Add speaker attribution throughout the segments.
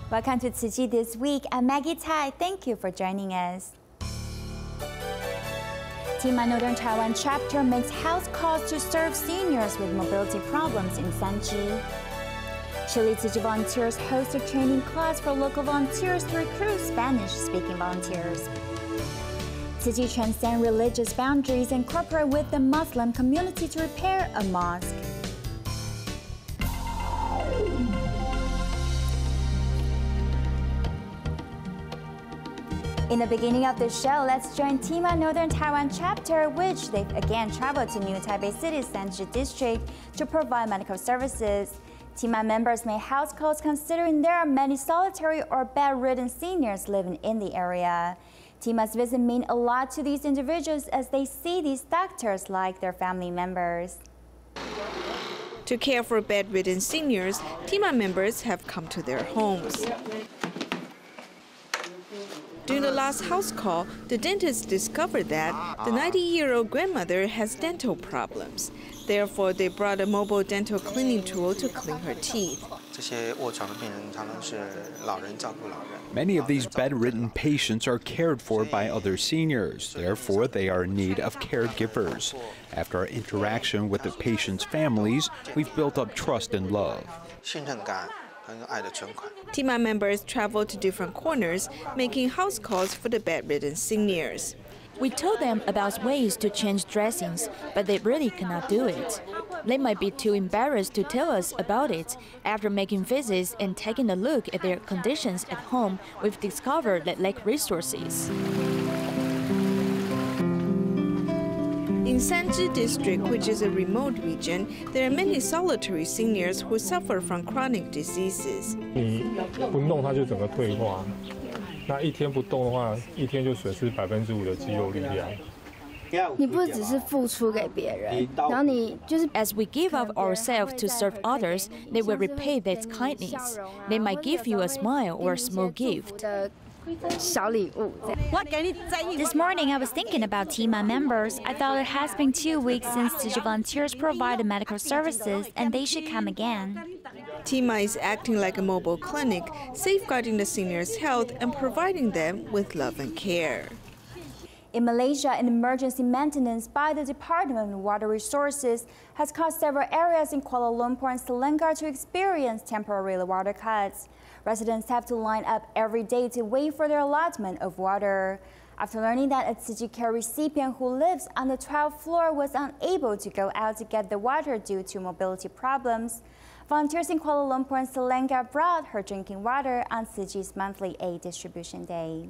Speaker 1: Welcome to Tzu Chi This Week. I'm Maggie Tai. Thank you for joining us. TIMA Northern Taiwan Chapter makes house calls to serve seniors with mobility problems in Sanzhi. Chile Tzu Chi volunteers host a training class for local volunteers to recruit Spanish-speaking volunteers. Tzu Chi transcends religious boundaries and cooperate with the Muslim community to repair a mosque. In the beginning of the show, let's join TIMA Northern Taiwan Chapter, which they've again traveled to New Taipei City's Sanzhi district to provide medical services. TIMA members made house calls considering there are many solitary or bedridden seniors living in the area. TIMA's visit means a lot to these individuals as they see these doctors like their family members.
Speaker 2: To care for bedridden seniors, TIMA members have come to their homes. During the last house call, the dentist discovered that the 90-year-old grandmother has dental problems. Therefore, they brought a mobile dental cleaning tool to clean her teeth.
Speaker 3: Many of these bedridden patients are cared for by other seniors. Therefore, they are in need of caregivers. After our interaction with the patients' families, we've built up trust and love.
Speaker 2: TIMA members travel to different corners, making house calls for the bedridden seniors.
Speaker 4: We told them about ways to change dressings, but they really cannot do it. They might be too embarrassed to tell us about it. After making visits and taking a look at their conditions at home, we've discovered that lack resources.
Speaker 2: In Sanzhi district, which is a remote region, there are many solitary seniors who suffer from chronic diseases.
Speaker 5: 那一天不动的话，一天就损失5%的肌肉力量。
Speaker 6: 你不只是付出给别人，然后你就是
Speaker 4: As we give up ourselves to serve others, they will repay that kindness. They might give you a smile or a small gift.
Speaker 1: This morning, I was thinking about TIMA members. I thought it has been 2 weeks since Tzu Chi volunteers provided medical services, and they should come again.
Speaker 2: TIMA is acting like a mobile clinic, safeguarding the seniors' health and providing them with love and care.
Speaker 1: In Malaysia, an emergency maintenance by the Department of Water Resources has caused several areas in Kuala Lumpur and Selangor to experience temporary water cuts. Residents have to line up every day to wait for their allotment of water. After learning that a Tzu Chi care recipient who lives on the 12th floor was unable to go out to get the water due to mobility problems, volunteers in Kuala Lumpur and Selangor brought her drinking water on Tzu Chi's monthly aid distribution day.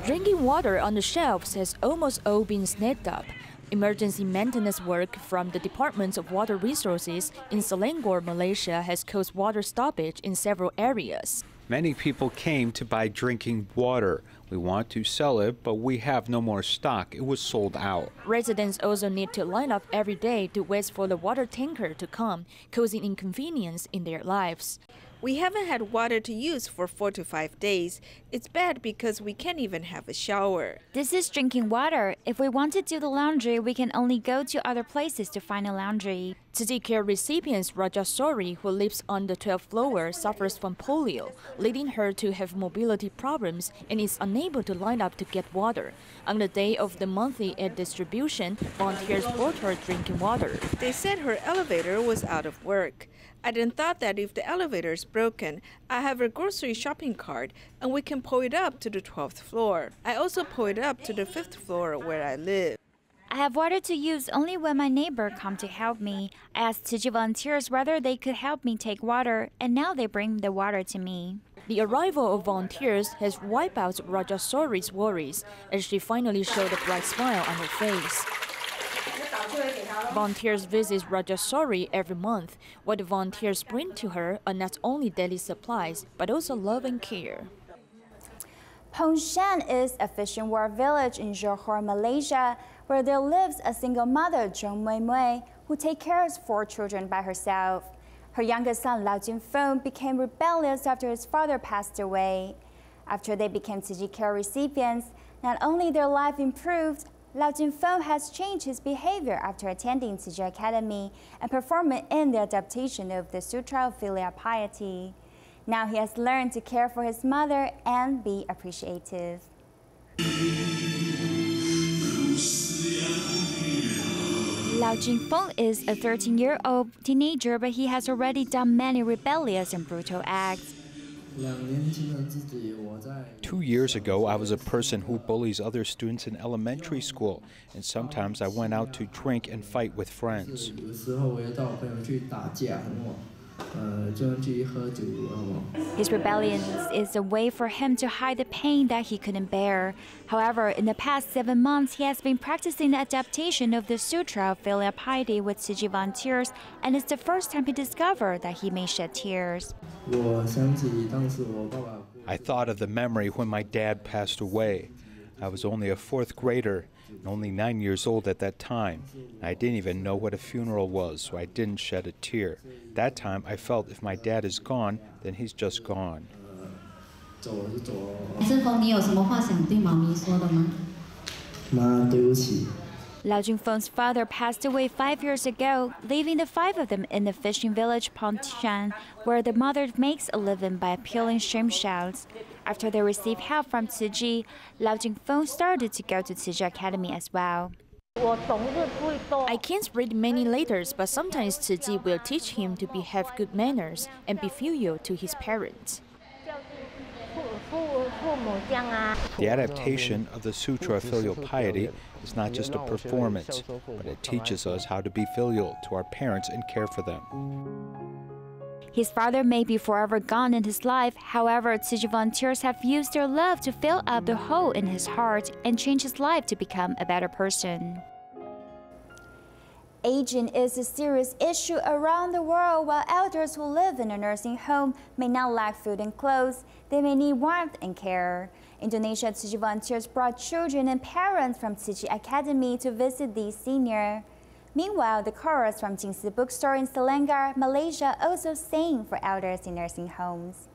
Speaker 4: Drinking water on the shelves has almost all been snapped up. Emergency maintenance work from the Department of Water Resources in Selangor, Malaysia has caused water stoppage in several areas.
Speaker 3: Many people came to buy drinking water. We want to sell it, but we have no more stock. It was sold out.
Speaker 4: Residents also need to line up every day to wait for the water tanker to come, causing inconvenience in their lives.
Speaker 2: We haven't had water to use for 4 to 5 days. It's bad because we can't even have a shower.
Speaker 1: This is drinking water. If we want to do the laundry, we can only go to other places to find a laundry.
Speaker 4: Tzu Chi care recipient Rajasori, who lives on the 12th floor, suffers from polio, leading her to have mobility problems and is unable to line up to get water. On the day of the monthly aid distribution, volunteers brought her drinking water.
Speaker 2: They said her elevator was out of work. I then thought that if the elevator is broken, I have a grocery shopping cart and we can pull it up to the 12th floor. I also pull it up to the 5th floor where I live.
Speaker 1: I have water to use only when my neighbor comes to help me. I asked Tzu Chi volunteers whether they could help me take water, and now they bring the water to me.
Speaker 4: The arrival of volunteers has wiped out Rajasori's worries as she finally showed a bright smile on her face. Volunteers visit Rajasori every month. What the volunteers bring to her are not only daily supplies, but also love and care.
Speaker 1: Pongshan is a fishing wharf village in Johor, Malaysia, where there lives a single mother, Zhong Mui Mui, who takes care of 4 children by herself. Her youngest son, Lao Jinfeng, became rebellious after his father passed away. After they became Tzu Chi care recipients, not only their life improved, Lao Jinfeng has changed his behavior after attending Tzu Chi Academy and performing in the adaptation of the Sutra of Filial Piety. Now he has learned to care for his mother and be appreciative. Lao Jingfeng is a 13-year-old teenager, but he has already done many rebellious and brutal acts.
Speaker 3: 2 years ago, I was a person who bullies other students in elementary school, and sometimes I went out to drink and fight with friends.
Speaker 1: His rebellion is a way for him to hide the pain that he couldn't bear. However, in the past 7 months, he has been practicing the adaptation of the Sutra of Filial Piety with Tzu Chi volunteers, and it's the first time he discovered that he may shed tears.
Speaker 3: I thought of the memory when my dad passed away. I was only a 4th grader and only 9 years old at that time. I didn't even know what a funeral was, so I didn't shed a tear. That time I felt if my dad is gone, then he's just gone.
Speaker 1: Lao Jingfeng's father passed away 5 years ago, leaving the 5 of them in the fishing village Pongshan, where the mother makes a living by peeling shrimp shells. After they received help from Tzu Chi, Lao Jingfeng started to go to Tzu Chi Academy as well.
Speaker 4: I can't read many letters, but sometimes Tzu Chi will teach him to have good manners and be filial to his parents.
Speaker 3: The adaptation of the Sutra of Filial Piety is not just a performance, but it teaches us how to be filial to our parents and care for them.
Speaker 1: His father may be forever gone in his life. However, Tzu Chi volunteers have used their love to fill up the hole in his heart and change his life to become a better person. Aging is a serious issue around the world. While elders who live in a nursing home may not lack food and clothes, they may need warmth and care. Indonesia Tzu Chi volunteers brought children and parents from Tzu Chi Academy to visit these seniors. Meanwhile, the chorus from Jingsi Bookstore in Selangor, Malaysia, also sang for elders in nursing homes.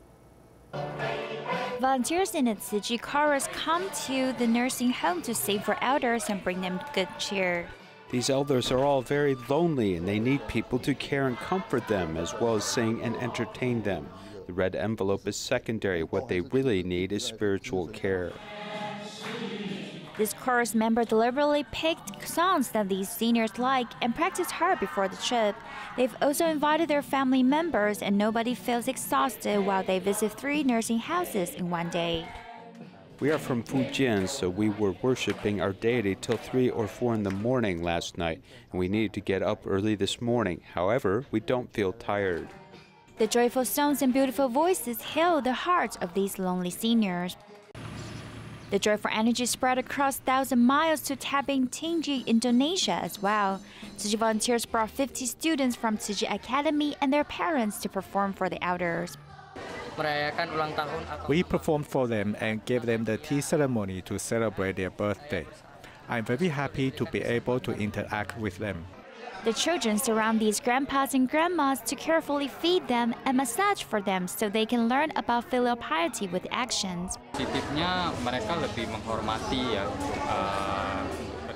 Speaker 1: Volunteers in the Tzu Chi chorus come to the nursing home to sing for elders and bring them good cheer.
Speaker 3: These elders are all very lonely and they need people to care and comfort them as well as sing and entertain them. The red envelope is secondary. What they really need is spiritual care.
Speaker 1: This chorus member deliberately picked songs that these seniors like and practiced hard before the trip. They've also invited their family members, and nobody feels exhausted while they visit 3 nursing houses in one day.
Speaker 3: We are from Fujian, so we were worshiping our deity till 3 or 4 in the morning last night, and we needed to get up early this morning. However, we don't feel tired.
Speaker 1: The joyful songs and beautiful voices heal the hearts of these lonely seniors. The joyful energy spread across 1,000 miles to Tabing Tinggi, Indonesia as well. Tzu Chi volunteers brought 50 students from Tzu Chi Academy and their parents to perform for the elders.
Speaker 7: We performed for them and gave them the tea ceremony to celebrate their birthday. I'm very happy to be able to interact with them.
Speaker 1: The children surround these grandpas and grandmas to carefully feed them and massage for them so they can learn about filial piety with actions.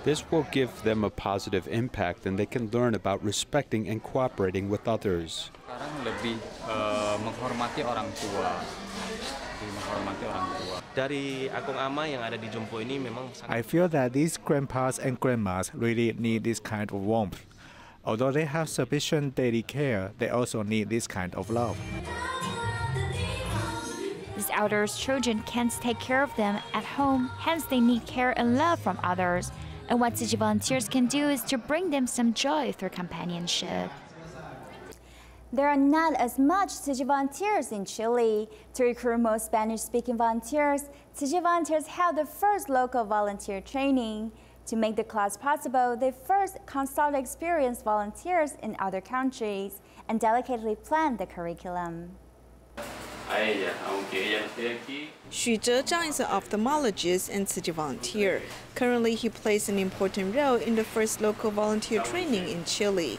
Speaker 3: This will give them a positive impact and they can learn about respecting and cooperating with others.
Speaker 7: I feel that these grandpas and grandmas really need this kind of warmth. Although they have sufficient daily care, they also need this kind of love.
Speaker 1: These elders' children can't take care of them at home, hence they need care and love from others. And what Tzu Chi volunteers can do is to bring them some joy through companionship. There are not as much Tzu Chi volunteers in Chile. To recruit more Spanish-speaking volunteers, Tzu Chi volunteers held the first local volunteer training. To make the class possible, they first consulted experienced volunteers in other countries and delicately planned the curriculum.
Speaker 2: Xu Zhezhang is an ophthalmologist and Tzu Chi volunteer. Currently, he plays an important role in the first local volunteer training in Chile.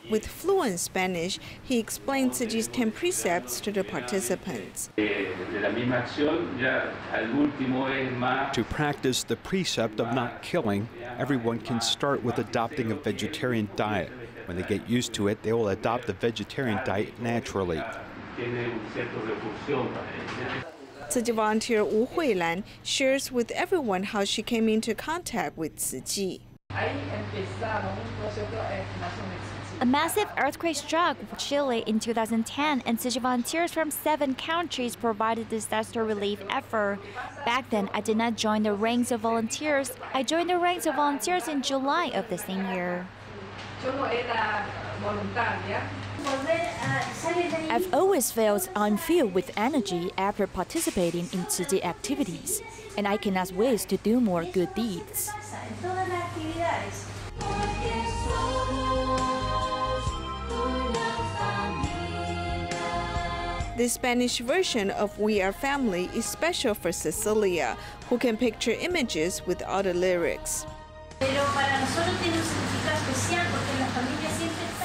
Speaker 2: With fluent Spanish, he explained Tzu Chi's 10 precepts to the participants.
Speaker 3: To practice the precept of not killing, everyone can start with adopting a vegetarian diet. When they get used to it, they will adopt the vegetarian diet naturally.
Speaker 2: Tzu Chi volunteer Wu Huilan shares with everyone how she came into contact with Tzu Chi.
Speaker 1: A massive earthquake struck Chile in 2010, and Tzu Chi volunteers from 7 countries provided disaster relief effort. Back then, I did not join the ranks of volunteers. I joined the ranks of volunteers in July of the same year.
Speaker 4: I've always felt I'm filled with energy after participating in Tzu Chi activities, and I cannot wait to do more good deeds.
Speaker 2: The Spanish version of We Are Family is special for Cecilia, who can picture images with all the lyrics.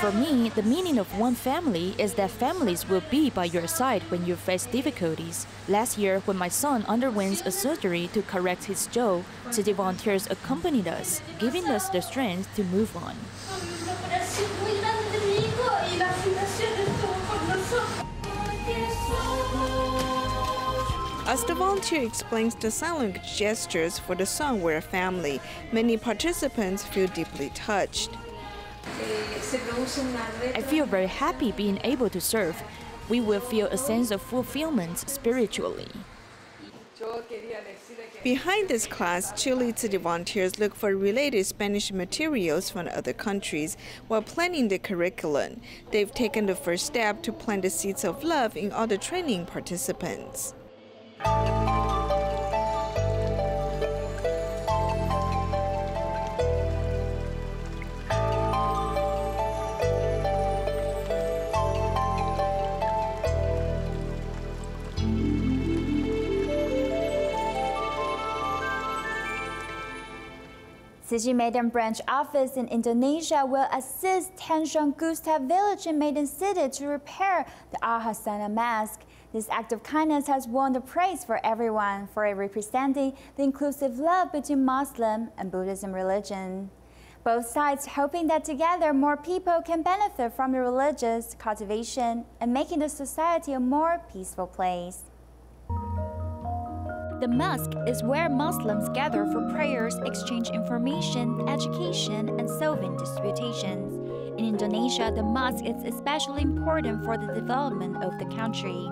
Speaker 4: For me, the meaning of one family is that families will be by your side when you face difficulties. Last year, when my son underwent a surgery to correct his jaw, Tzu Chi volunteers accompanied us, giving us the strength to move on.
Speaker 2: As the volunteer explains the sign language gestures for the song We're a Family, many participants feel deeply touched.
Speaker 4: I feel very happy being able to serve. We will feel a sense of fulfillment spiritually.
Speaker 2: Behind this class, Chile Tzu Chi volunteers look for related Spanish materials from other countries while planning the curriculum. They've taken the first step to plant the seeds of love in all the training participants.
Speaker 1: Tzu Chi Medan branch office in Indonesia will assist Tanjung Gustav village in Medan City to repair the Al-Hassana mosque. This act of kindness has won the praise for everyone for representing the inclusive love between Muslim and Buddhism religion. Both sides hoping that together more people can benefit from the religious cultivation and making the society a more peaceful place. The mosque is where Muslims gather for prayers, exchange information, education, and solving disputations. In Indonesia, the mosque is especially important for the development of the country.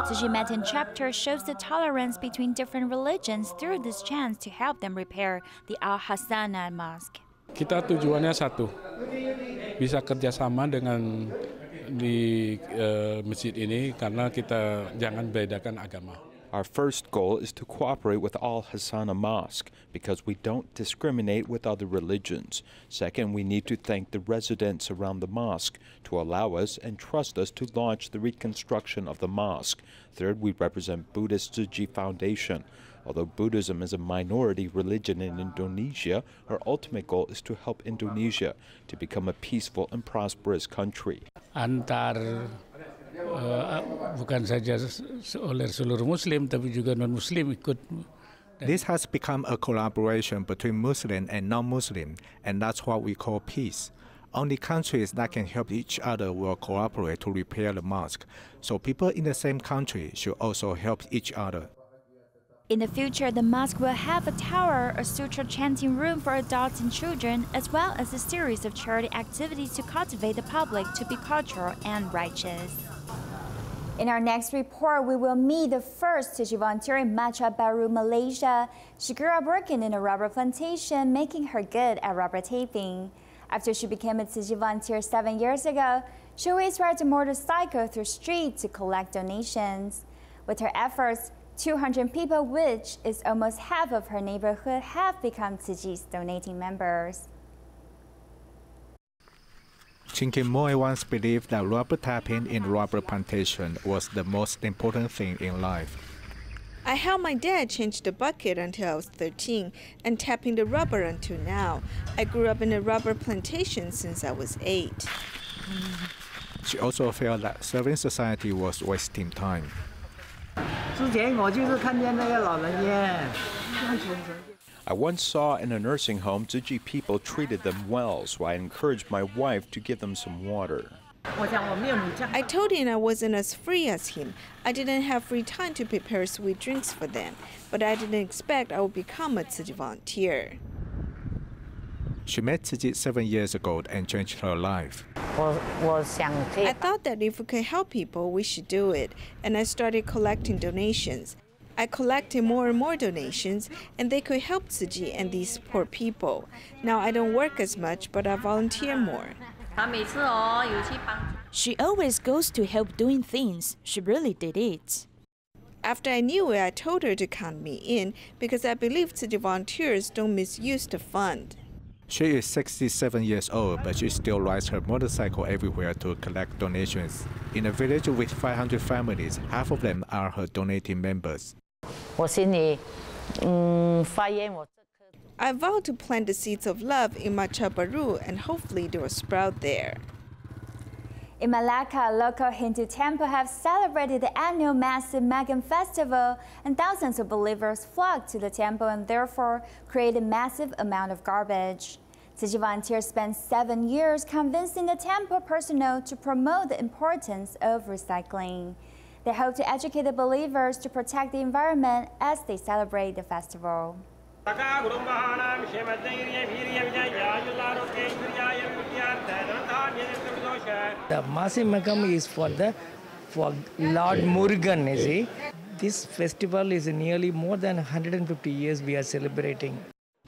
Speaker 1: Tzu Chi Northern Chapter shows the tolerance between different religions through this chance to help them repair the Al-Hassana Mosque.
Speaker 8: Kita tujuannya satu, bisa kerjasama dengan di masjid ini karena kita jangan bedakan agama.
Speaker 3: Our first goal is to cooperate with Al-Hassana Mosque because we don't discriminate with other religions. Second, we need to thank the residents around the mosque to allow us and trust us to launch the reconstruction of the mosque. Third, we represent Buddhist Tzu Chi Foundation. Although Buddhism is a minority religion in Indonesia, our ultimate goal is to help Indonesia to become a peaceful and prosperous country.
Speaker 8: Bukan saja oleh seluruh Muslim, tapi juga non-Muslim ikut.
Speaker 7: This has become a collaboration between Muslim and non-Muslim, and that's what we call peace. Only countries that can help each other will cooperate to repair the mosque. So people in the same country should also help each other.
Speaker 1: In the future, the mosque will have a tower, a sutra chanting room for adults and children, as well as a series of charity activities to cultivate the public to be cultural and righteous. In our next report, we will meet the first Tzu Chi volunteer in Macha Baru, Malaysia. She grew up working in a rubber plantation, making her good at rubber taping. After she became a Tzu Chi volunteer 7 years ago, she always rides a motorcycle through streets to collect donations. With her efforts, 200 people, which is almost half of her neighborhood, have become Tzu Chi's donating members.
Speaker 7: Chinkin once believed that rubber tapping in rubber plantation was the most important thing in life.
Speaker 2: I helped my dad change the bucket until I was 13 and tapping the rubber until now. I grew up in a rubber plantation since I was 8.
Speaker 7: She also felt that serving society was wasting time.
Speaker 3: I once saw in a nursing home Tzu Chi people treated them well, so I encouraged my wife to give them some water.
Speaker 2: I told him I wasn't as free as him. I didn't have free time to prepare sweet drinks for them, but I didn't expect I would become a Tzu Chi volunteer.
Speaker 7: She met Tzu Chi 7 years ago and changed her life.
Speaker 2: I thought that if we could help people, we should do it, and I started collecting donations. I collected more and more donations, and they could help Tzu Chi and these poor people. Now I don't work as much, but I volunteer more.
Speaker 4: She always goes to help doing things. She really did it.
Speaker 2: After I knew it, I told her to count me in because I believe Tzu Chi volunteers don't misuse the fund.
Speaker 7: She is 67 years old, but she still rides her motorcycle everywhere to collect donations. In a village with 500 families, half of them are her donating members.
Speaker 2: I vowed to plant the seeds of love in Macha Baru, and hopefully they will sprout there.
Speaker 1: In Malacca, local Hindu temples have celebrated the annual massive Magam festival, and thousands of believers flocked to the temple and therefore created a massive amount of garbage. Tzu Chi volunteers spent 7 years convincing the temple personnel to promote the importance of recycling. They hope to educate the believers to protect the environment as they celebrate the festival.
Speaker 9: The Massive Magam is for Lord Murugan, you see. This festival is nearly more than 150 years we are celebrating.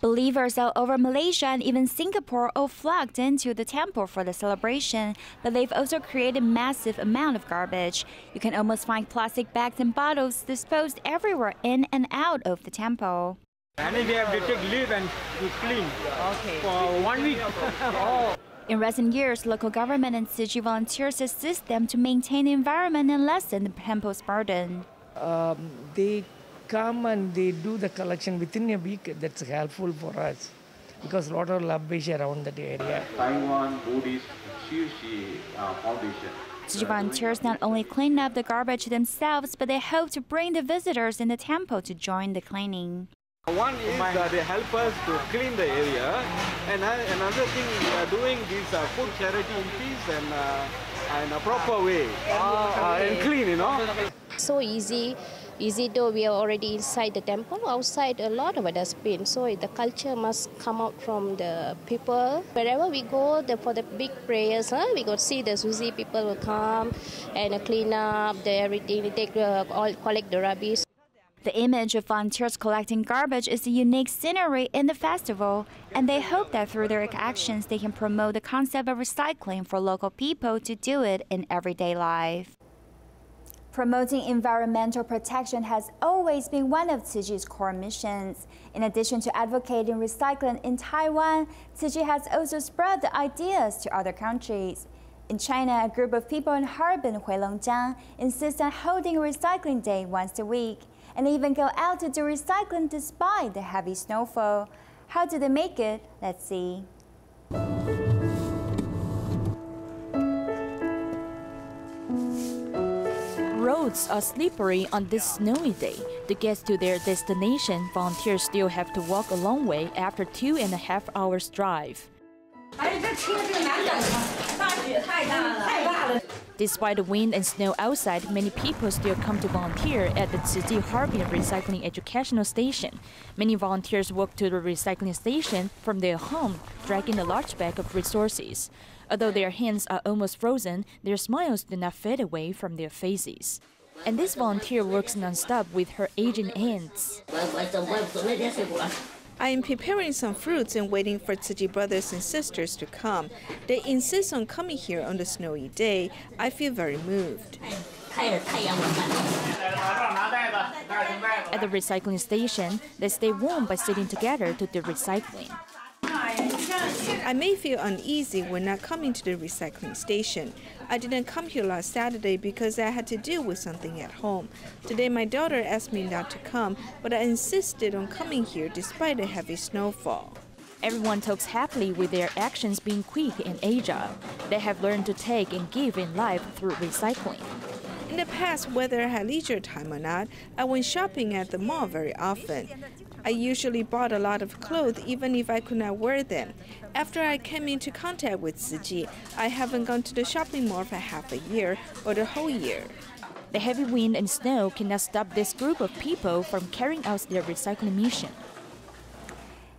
Speaker 1: Believers all over Malaysia and even Singapore all flocked into the temple for the celebration, but they've also created a massive amount of garbage. You can almost find plastic bags and bottles disposed everywhere in and out of the temple.
Speaker 9: And we have to take leave and to clean for 1 week.
Speaker 1: In recent years, local government and Tzu Chi volunteers assist them to maintain the environment and lessen the temple's burden.
Speaker 9: They come and they do the collection within a week. That's helpful for us because a lot of rubbish around that area.
Speaker 10: Taiwan Buddhist Tzu Chi Foundation.
Speaker 1: Tzu Chi volunteers not only clean up the garbage themselves, but they hope to bring the visitors in the temple to join the cleaning.
Speaker 11: One is that they help us to clean the area, and another thing we are doing this food charity in peace and in a proper way and clean, you know.
Speaker 12: So easy though we are already inside the temple. Outside a lot of dustbin, so the culture must come out from the people. Wherever we go for the big prayers, we go see the Tzu Chi people will come and clean up everything. They take all collect the rubbish.
Speaker 1: The image of volunteers collecting garbage is a unique scenery in the festival, and they hope that through their actions they can promote the concept of recycling for local people to do it in everyday life. Promoting environmental protection has always been one of Tzu Chi's core missions. In addition to advocating recycling in Taiwan, Tzu Chi has also spread the ideas to other countries. In China, a group of people in Harbin, Huilongjiang, insist on holding a recycling day once a week, and even go out to do recycling despite the heavy snowfall. How do they make it? Let's see.
Speaker 4: Roads are slippery on this snowy day. To get to their destination, volunteers still have to walk a long way after 2.5 hours drive. Despite the wind and snow outside, many people still come to volunteer at the Tzu Chi Harbin Recycling Educational Station. Many volunteers walk to the recycling station from their home, dragging a large bag of resources. Although their hands are almost frozen, their smiles do not fade away from their faces. And this volunteer works non-stop with her aging hands.
Speaker 2: I am preparing some fruits and waiting for Tzu Chi brothers and sisters to come. They insist on coming here on the snowy day. I feel very moved.
Speaker 4: At the recycling station, they stay warm by sitting together to do recycling.
Speaker 2: I may feel uneasy when not coming to the recycling station. I didn't come here last Saturday because I had to deal with something at home. Today my daughter asked me not to come, but I insisted on coming here despite the heavy snowfall.
Speaker 4: Everyone talks happily with their actions being quick and agile. They have learned to take and give in life through recycling.
Speaker 2: In the past, whether I had leisure time or not, I went shopping at the mall very often. I usually bought a lot of clothes even if I could not wear them. After I came into contact with Tzu Chi, I haven't gone to the shopping mall for half a year or the whole year.
Speaker 4: The heavy wind and snow cannot stop this group of people from carrying out their recycling mission.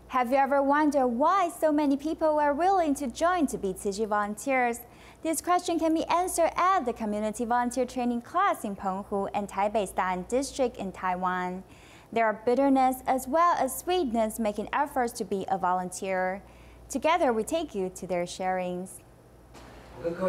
Speaker 1: Have you ever wondered why so many people are willing to join to be Tzu Chi volunteers? This question can be answered at the Community Volunteer Training class in Penghu and Taipei's Da'an District in Taiwan. There are bitterness as well as sweetness making efforts to be a volunteer. Together, we take you to their sharings.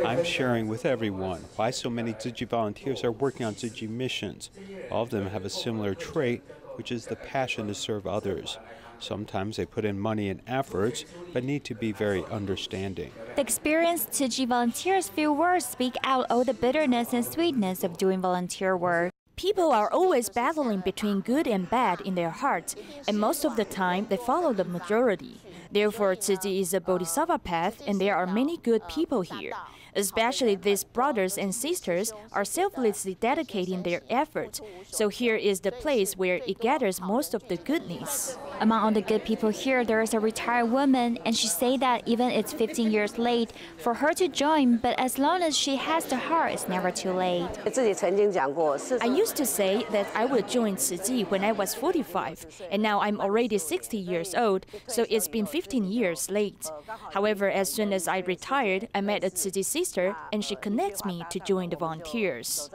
Speaker 3: I'm sharing with everyone why so many Tzu Chi volunteers are working on Tzu Chi missions. All of them have a similar trait, which is the passion to serve others. Sometimes they put in money and efforts, but need to be very understanding.
Speaker 1: The experienced Tzu Chi volunteers' few words speak out all the bitterness and sweetness of doing volunteer work.
Speaker 4: People are always battling between good and bad in their hearts, and most of the time they follow the majority. Therefore, Tzu Chi is a bodhisattva path, and there are many good people here. Especially these brothers and sisters are selflessly dedicating their efforts. So here is the place where it gathers most of the goodness.
Speaker 1: Among all the good people here, there is a retired woman, and she said that even it's 15 years late for her to join, but as long as she has the heart, it's never too late.
Speaker 4: I used to say that I would join Tzu Chi when I was 45, and now I'm already 60 years old, so it's been 15 years late. However, as soon as I retired, I met a Tzu Chi sister, and she connects me to join the volunteers.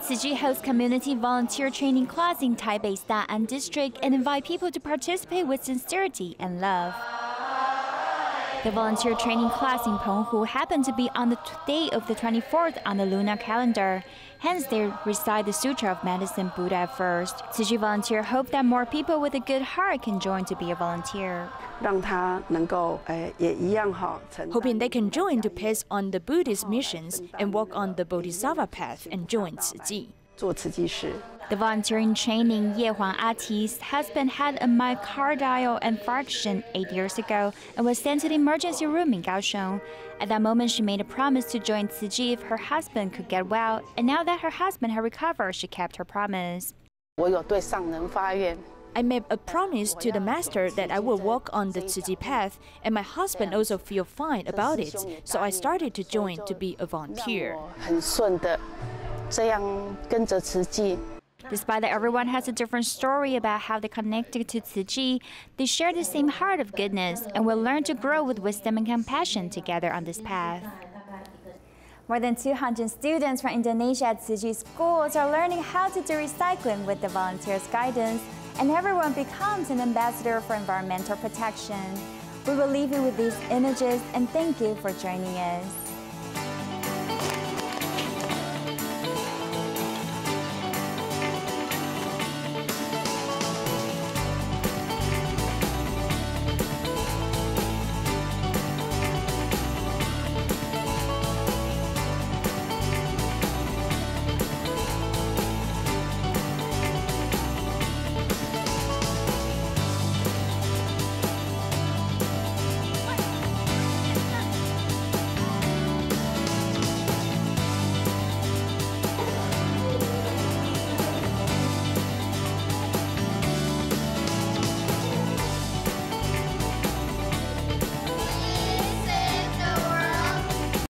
Speaker 1: Tzu Chi hosts community volunteer training class in Taipei's Da'an District and invite people to participate with sincerity and love. The volunteer training class in Penghu happened to be on the day of the 24th on the lunar calendar. Hence, they recite the Sutra of Medicine Buddha at first. Tzu Chi volunteers hope that more people with a good heart can join to be a volunteer.
Speaker 4: Hoping they can join to pass on the Buddhist missions and walk on the bodhisattva path and join Tzu Chi.
Speaker 1: The volunteering training, Ye Huang Ati's husband had a myocardial infarction 8 years ago and was sent to the emergency room in Kaohsiung. At that moment, she made a promise to join Tzu Chi if her husband could get well, and now that her husband had recovered, she kept her promise.
Speaker 4: I made a promise to the master that I will walk on the Tzu Chi path, and my husband also feels fine about it, so I started to join to be a volunteer.
Speaker 1: Despite that everyone has a different story about how they connected to Tzu Chi, they share the same heart of goodness and will learn to grow with wisdom and compassion together on this path. More than 200 students from Indonesia at Tzu Chi schools are learning how to do recycling with the volunteers' guidance, and everyone becomes an ambassador for environmental protection. We will leave you with these images and thank you for joining us.